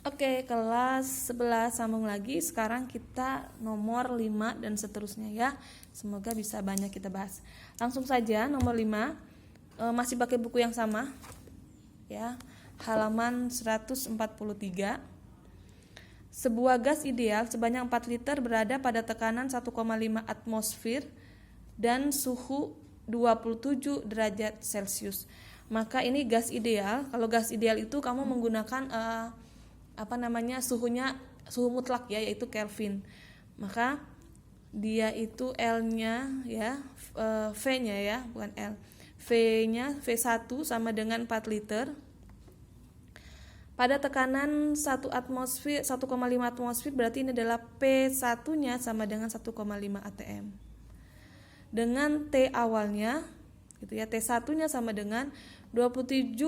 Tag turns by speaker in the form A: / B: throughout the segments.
A: Oke, kelas 11 sambung lagi. Sekarang kita nomor 5 dan seterusnya ya. Semoga bisa banyak kita bahas. Langsung saja nomor 5. Masih pakai buku yang sama. Ya. Halaman 143. Sebuah gas ideal sebanyak 4 liter berada pada tekanan 1,5 atmosfer dan suhu 27 derajat Celcius. Maka ini gas ideal. Kalau gas ideal itu kamu menggunakan suhu mutlak ya, yaitu Kelvin. Maka dia itu L-nya ya, V-nya ya, bukan L. V-nya V1 sama dengan 4 liter. Pada tekanan 1,5 atmosfer berarti ini adalah P1-nya sama dengan 1,5 atm. Dengan T awalnya gitu ya, T1-nya sama dengan 27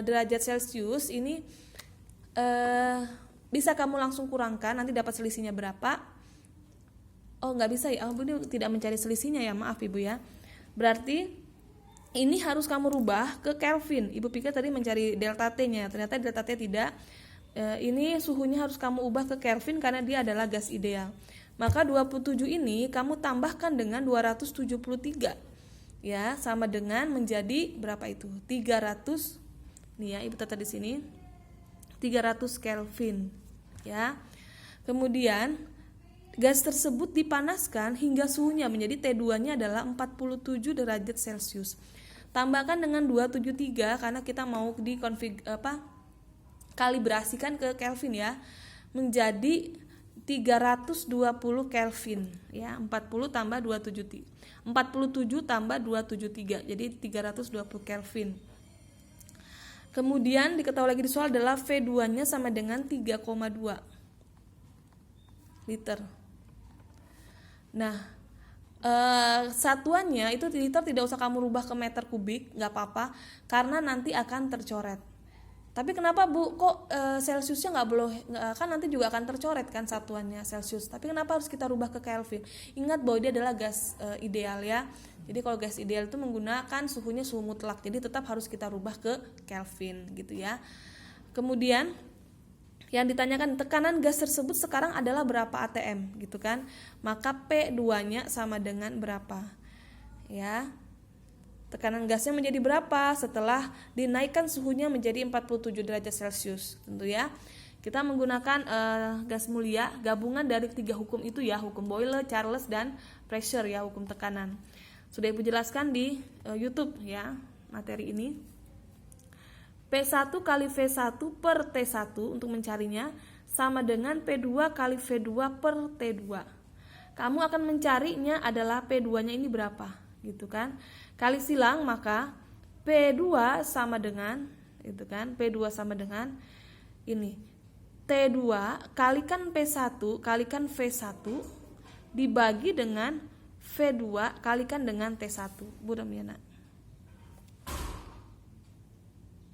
A: derajat Celcius. Ini bisa kamu langsung kurangkan, nanti dapat selisihnya berapa. Oh, nggak bisa ya, ini tidak mencari selisihnya ya, maaf Ibu ya. Berarti ini harus kamu rubah ke Kelvin. Ibu pikir tadi mencari delta T-nya, ternyata delta T tidak. Ini suhunya harus kamu ubah ke Kelvin karena dia adalah gas ideal. Maka 27 ini kamu tambahkan dengan 273. Ya, sama dengan menjadi berapa itu? 300. Nih ya, Ibu tata di sini. 300 Kelvin, ya. Kemudian gas tersebut dipanaskan hingga suhunya menjadi T2-nya adalah 47 derajat Celcius. Tambahkan dengan 273 karena kita mau kalibrasikan ke Kelvin ya, menjadi 320 Kelvin ya, 47 tambah 273 jadi 320 Kelvin. Kemudian diketahui lagi di soal adalah V2-nya sama dengan 3,2 liter. Nah, satuannya itu liter tidak usah kamu rubah ke meter kubik, nggak apa-apa, karena nanti akan tercoret. Tapi kenapa Bu, kok Celsiusnya nggak boleh, kan nanti juga akan tercoret kan satuannya Celsius. Tapi kenapa harus kita rubah ke Kelvin? Ingat bahwa dia adalah gas ideal ya. Jadi kalau gas ideal itu menggunakan suhunya suhu mutlak, jadi tetap harus kita rubah ke Kelvin gitu ya. Kemudian yang ditanyakan tekanan gas tersebut sekarang adalah berapa atm gitu kan, maka P2-nya sama dengan berapa ya, tekanan gasnya menjadi berapa setelah dinaikkan suhunya menjadi 47 derajat Celcius. Tentu ya kita menggunakan gas mulia gabungan dari 3 hukum itu ya, hukum Boyle, Charles, dan pressure ya, hukum tekanan. Sudah Ibu jelaskan di YouTube ya materi ini. P1 kali V1 per T1 untuk mencarinya sama dengan P2 kali V2 per T2. Kamu akan mencarinya adalah P2-nya ini berapa, gitu kan? Kali silang, maka P2 sama dengan itu kan, P2 sama dengan ini. T2 kalikan P1 kalikan V1 dibagi dengan V2 kalikan dengan T1. Bu Damiana.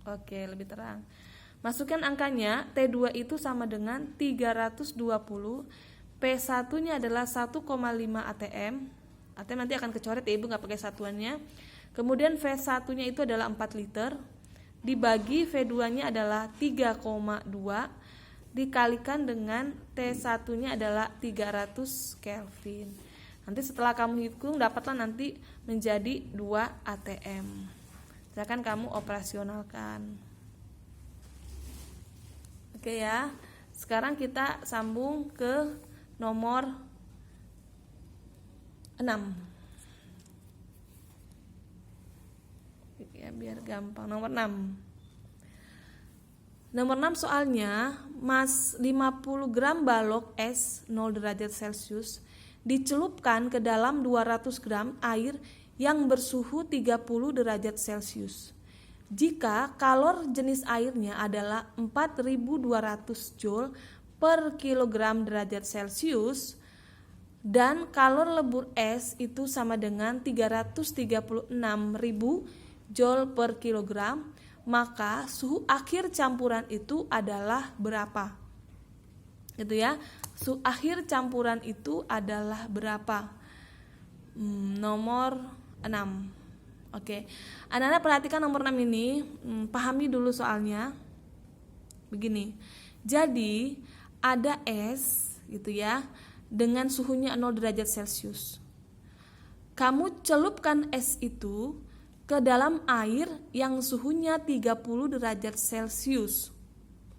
A: Oke, lebih terang. Masukkan angkanya, T2 itu sama dengan 320, P1-nya adalah 1,5 atm. ATM nanti akan kecoret ya, Ibu nggak pakai satuannya. Kemudian V1-nya itu adalah 4 liter, dibagi V2-nya adalah 3,2, dikalikan dengan T1-nya adalah 300 Kelvin. Nanti setelah kamu hitung, dapatlah nanti menjadi 2 atm. Silakan kamu operasionalkan. Oke ya. Sekarang kita sambung ke nomor 6. Ya, biar gampang. Nomor 6. Nomor 6 soalnya, 50 gram balok es 0 derajat Celcius dicelupkan ke dalam 200 gram air yang bersuhu 30 derajat Celcius. Jika kalor jenis airnya adalah 4200 Joule per kilogram derajat Celcius dan kalor lebur es itu sama dengan 336.000 Joule per kilogram, maka suhu akhir campuran itu adalah berapa? Gitu ya. Suhu akhir campuran itu adalah berapa? Nomor 6. Oke. Anak-anak perhatikan nomor 6 ini, pahami dulu soalnya. Begini. Jadi ada es gitu ya dengan suhunya 0 derajat Celcius. Kamu celupkan es itu ke dalam air yang suhunya 30 derajat Celcius.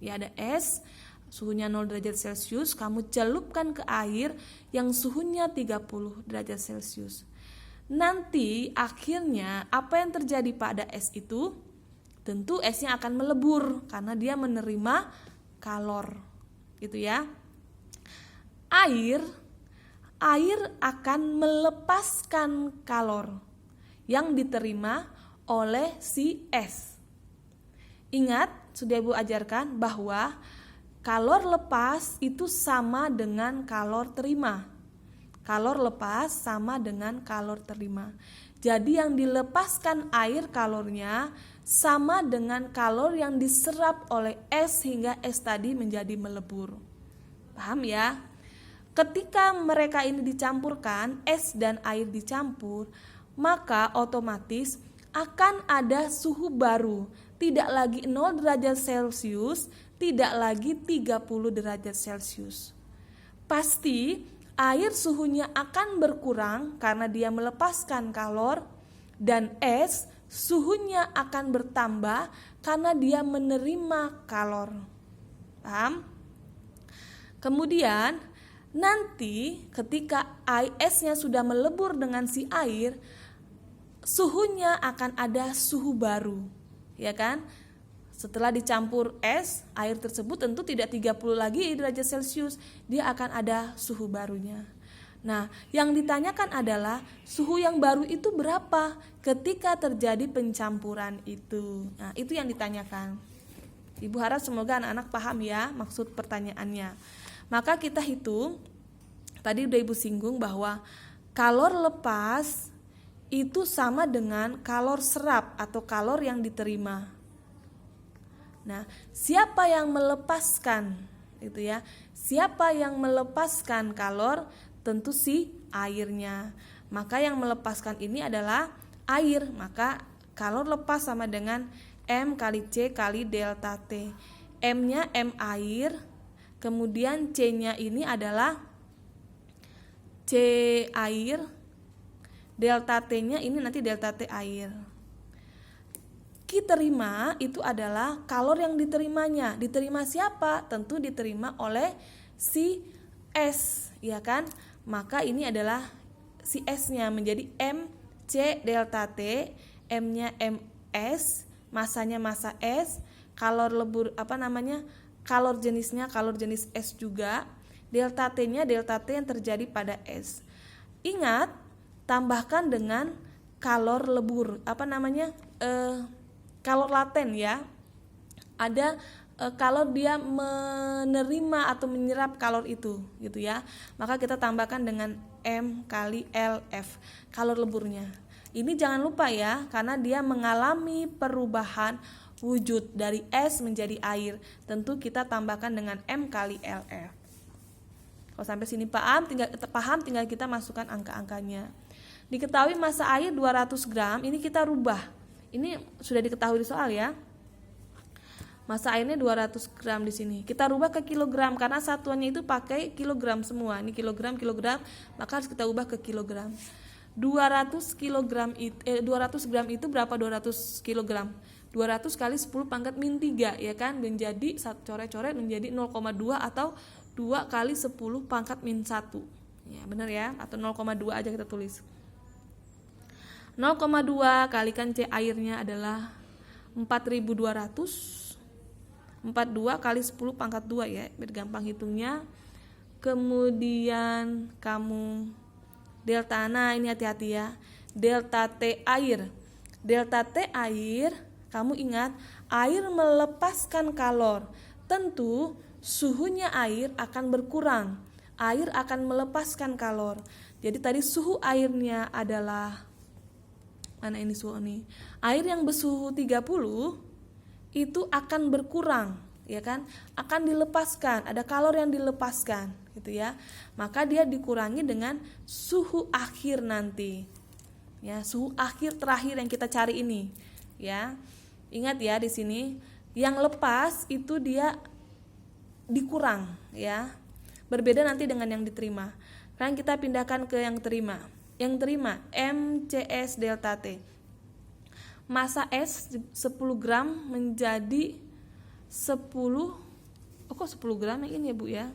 A: Ya, ada es suhunya 0 derajat Celcius, kamu celupkan ke air yang suhunya 30 derajat Celcius. Nanti akhirnya apa yang terjadi pada es itu? Tentu esnya akan melebur karena dia menerima kalor. Gitu ya. Air akan melepaskan kalor yang diterima oleh si es. Ingat, sudah Ibu ajarkan bahwa kalor lepas itu sama dengan kalor terima. Kalor lepas sama dengan kalor terima. Jadi yang dilepaskan air kalornya sama dengan kalor yang diserap oleh es hingga es tadi menjadi melebur. Paham ya? Ketika mereka ini dicampurkan, es dan air dicampur, maka otomatis akan ada suhu baru. Tidak lagi 0 derajat Celcius, tidak lagi 30 derajat Celcius. Pasti air suhunya akan berkurang karena dia melepaskan kalor, dan es suhunya akan bertambah karena dia menerima kalor. Paham? Kemudian nanti ketika esnya sudah melebur dengan si air, suhunya akan ada suhu baru, ya kan? Setelah dicampur es, air tersebut tentu tidak 30 lagi derajat Celcius, dia akan ada suhu barunya. Nah, yang ditanyakan adalah suhu yang baru itu berapa ketika terjadi pencampuran itu. Nah, itu yang ditanyakan. Ibu harap semoga anak-anak paham ya maksud pertanyaannya. Maka kita hitung, tadi udah Ibu singgung bahwa kalor lepas itu sama dengan kalor serap atau kalor yang diterima. Nah, siapa yang melepaskan itu ya? Siapa yang melepaskan kalor? Tentu si airnya. Maka yang melepaskan ini adalah air. Maka kalor lepas sama dengan M kali C kali delta T. M-nya M air, kemudian C-nya ini adalah C air, delta T-nya ini nanti delta T air. Kita terima itu adalah kalor yang diterimanya. Diterima siapa? Tentu diterima oleh si S, ya kan? Maka ini adalah si S-nya menjadi MC delta T, M-nya MS, masanya massa S, kalor lebur kalor jenisnya kalor jenis S juga, delta T-nya delta T yang terjadi pada S. Ingat, tambahkan dengan kalor lebur, kalor laten ya. Ada kalau dia menerima atau menyerap kalor itu gitu ya, maka kita tambahkan dengan M kali LF, kalor leburnya. Ini jangan lupa ya, karena dia mengalami perubahan wujud dari es menjadi air. Tentu kita tambahkan dengan M kali LF. Kalau sampai sini paham, tinggal kita masukkan angka-angkanya. Diketahui massa air 200 gram, ini kita rubah. Ini sudah diketahui di soal ya. Massa airnya 200 gram di sini. Kita rubah ke kilogram karena satuannya itu pakai kilogram semua. Ini kilogram, maka harus kita ubah ke kilogram. 200 gram itu berapa 200 kilogram? 200 kali 10 pangkat min 3 ya kan? Menjadi coret-coret menjadi 0,2 atau 2 kali 10 pangkat min 1. Ya, benar ya? Atau 0,2 aja kita tulis. 0,2 kalikan C airnya adalah 4200. 42 kali 10 pangkat 2 ya, biar gampang hitungnya. Kemudian kamu delta, nah ini hati-hati ya, delta T air. Delta T air, kamu ingat, air melepaskan kalor. Tentu suhunya air akan berkurang. Air akan melepaskan kalor. Jadi tadi suhu airnya adalah, mana ini suhu nih? Air yang bersuhu 30 itu akan berkurang, ya kan? Akan dilepaskan, ada kalor yang dilepaskan, gitu ya. Maka dia dikurangi dengan suhu akhir nanti. Ya, suhu akhir terakhir yang kita cari ini, ya. Ingat ya di sini Yang lepas itu dia dikurang ya. Berbeda nanti dengan yang diterima. Sekarang kita pindahkan ke yang terima. Yang terima MCS delta T. Massa S 10 gram menjadi 10, kok 10 gram yang ini ya Bu ya,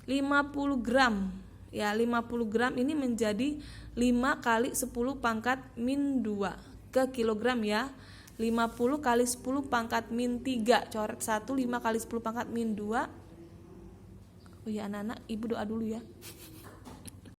A: 50 gram ya, 50 gram ini menjadi 5 kali 10 pangkat min 2 ke kilogram ya. 50 kali 10 pangkat min 3, coret 1, 5 kali 10 pangkat min 2. Oh ya anak-anak, ibu doa dulu ya.